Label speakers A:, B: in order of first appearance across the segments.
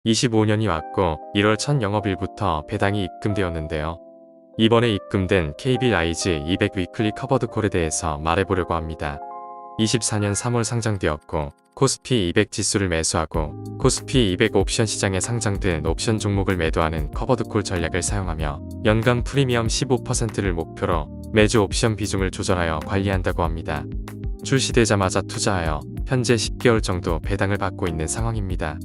A: 25년이 왔고 1월 첫 영업일부터 배당이 입금되었는데요. 이번에 입금된 KB 라이즈 200 위클리 커버드 콜에 대해서 말해보려고 합니다. 24년 3월 상장되었고 코스피 200 지수를 매수하고 코스피 200 옵션 시장에 상장된 옵션 종목을 매도하는 커버드콜 전략을 사용하며 연간 프리미엄 15%를 목표로 매주 옵션 비중을 조절하여 관리한다고 합니다. 출시되자마자 투자하여 현재 10개월 정도 배당을 받고 있는 상황입니다.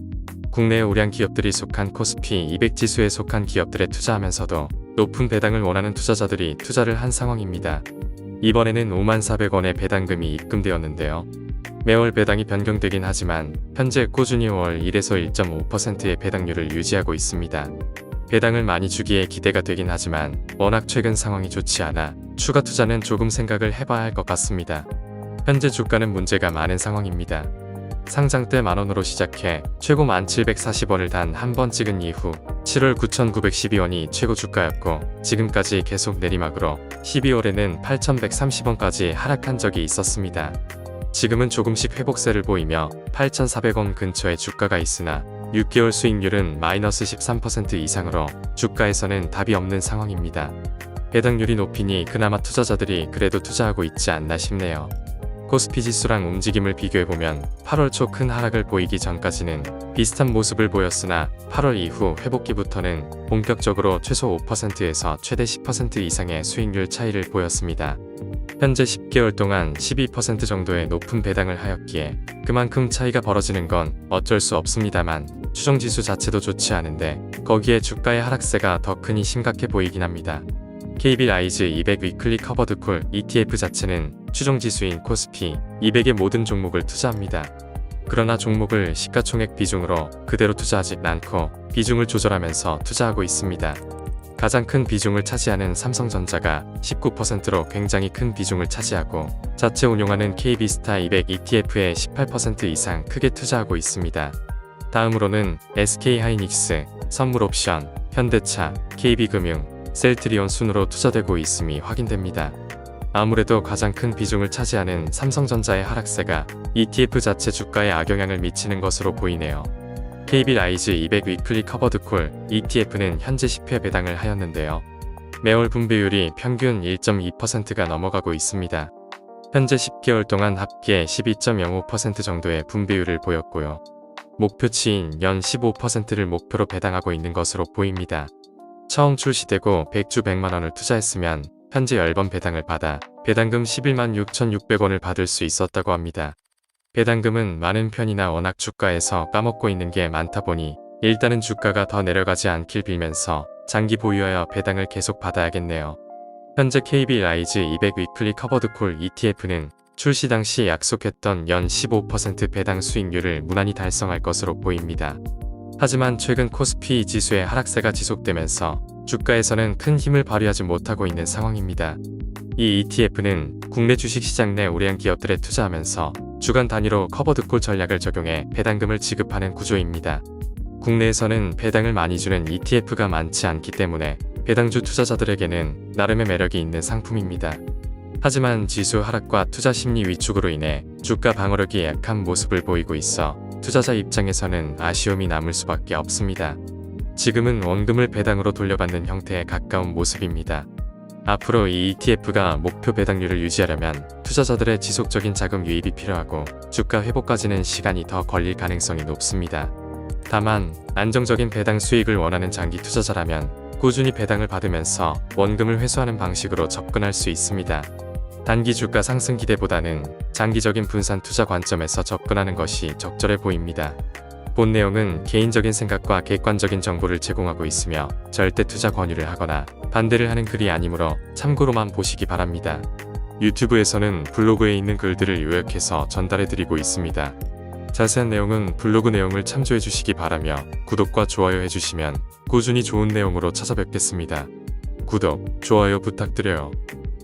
A: 국내 우량 기업들이 속한 코스피 200 지수에 속한 기업들에 투자하면서도 높은 배당을 원하는 투자자들이 투자를 한 상황입니다. 이번에는 54,000원의 배당금이 입금되었는데요. 매월 배당이 변경되긴 하지만 현재 꾸준히 월 1에서 1.5%의 배당률을 유지하고 있습니다. 배당을 많이 주기에 기대가 되긴 하지만 워낙 최근 상황이 좋지 않아 추가 투자는 조금 생각을 해봐야 할 것 같습니다. 현재 주가는 문제가 많은 상황입니다. 상장 때 만원으로 시작해 최고 1740원을 단 한 번 찍은 이후 7월 9912원이 최고 주가였고 지금까지 계속 내리막으로 12월에는 8130원까지 하락한 적이 있었습니다. 지금은 조금씩 회복세를 보이며 8400원 근처의 주가가 있으나 6개월 수익률은 마이너스 13% 이상으로 주가에서는 답이 없는 상황입니다. 배당률이 높으니 그나마 투자자들이 그래도 투자하고 있지 않나 싶네요. 코스피 지수랑 움직임을 비교해보면 8월 초 큰 하락을 보이기 전까지는 비슷한 모습을 보였으나 8월 이후 회복기부터는 본격적으로 최소 5%에서 최대 10% 이상의 수익률 차이를 보였습니다. 현재 10개월 동안 12% 정도의 높은 배당을 하였기에 그만큼 차이가 벌어지는 건 어쩔 수 없습니다만 추정지수 자체도 좋지 않은데 거기에 주가의 하락세가 더 크니 심각해 보이긴 합니다. KB 라이즈 200 위클리 커버드 콜 ETF 자체는 추종지수인 코스피 200의 모든 종목을 투자합니다. 그러나 종목을 시가총액 비중으로 그대로 투자하지 않고 비중을 조절하면서 투자하고 있습니다. 가장 큰 비중을 차지하는 삼성전자가 19%로 굉장히 큰 비중을 차지하고 자체 운용하는 KB스타 200 ETF에 18% 이상 크게 투자하고 있습니다. 다음으로는 SK하이닉스, 선물옵션, 현대차, KB금융, 셀트리온 순으로 투자되고 있음이 확인됩니다. 아무래도 가장 큰 비중을 차지하는 삼성전자의 하락세가 ETF 자체 주가에 악영향을 미치는 것으로 보이네요. KB 라이즈 200 위클리 커버드 콜 ETF는 현재 10회 배당을 하였는데요. 매월 분배율이 평균 1.2%가 넘어가고 있습니다. 현재 10개월 동안 합계 12.05% 정도의 분배율을 보였고요. 목표치인 연 15%를 목표로 배당하고 있는 것으로 보입니다. 처음 출시되고 100주 100만원을 투자했으면 현재 10번 배당을 받아 배당금 11만 6,600원을 받을 수 있었다고 합니다. 배당금은 많은 편이나 워낙 주가에서 까먹고 있는 게 많다 보니 일단은 주가가 더 내려가지 않길 빌면서 장기 보유하여 배당을 계속 받아야겠네요. 현재 KB 라이즈 200 위클리 커버드 콜 ETF는 출시 당시 약속했던 연 15% 배당 수익률을 무난히 달성할 것으로 보입니다. 하지만 최근 코스피 지수의 하락세가 지속되면서 주가에서는 큰 힘을 발휘하지 못하고 있는 상황입니다. 이 ETF는 국내 주식시장 내 우량 기업들에 투자하면서 주간 단위로 커버드콜 전략을 적용해 배당금을 지급하는 구조입니다. 국내에서는 배당을 많이 주는 ETF가 많지 않기 때문에 배당주 투자자들에게는 나름의 매력이 있는 상품입니다. 하지만 지수 하락과 투자 심리 위축으로 인해 주가 방어력이 약한 모습을 보이고 있어 투자자 입장에서는 아쉬움이 남을 수밖에 없습니다. 지금은 원금을 배당으로 돌려받는 형태에 가까운 모습입니다. 앞으로 이 ETF가 목표 배당률을 유지하려면 투자자들의 지속적인 자금 유입이 필요하고 주가 회복까지는 시간이 더 걸릴 가능성이 높습니다. 다만 안정적인 배당 수익을 원하는 장기 투자자라면 꾸준히 배당을 받으면서 원금을 회수하는 방식으로 접근할 수 있습니다. 단기 주가 상승 기대보다는 장기적인 분산 투자 관점에서 접근하는 것이 적절해 보입니다. 본 내용은 개인적인 생각과 객관적인 정보를 제공하고 있으며 절대 투자 권유를 하거나 반대를 하는 글이 아니므로 참고로만 보시기 바랍니다. 유튜브에서는 블로그에 있는 글들을 요약해서 전달해드리고 있습니다. 자세한 내용은 블로그 내용을 참조해 주시기 바라며 구독과 좋아요 해주시면 꾸준히 좋은 내용으로 찾아뵙겠습니다. 구독, 좋아요 부탁드려요.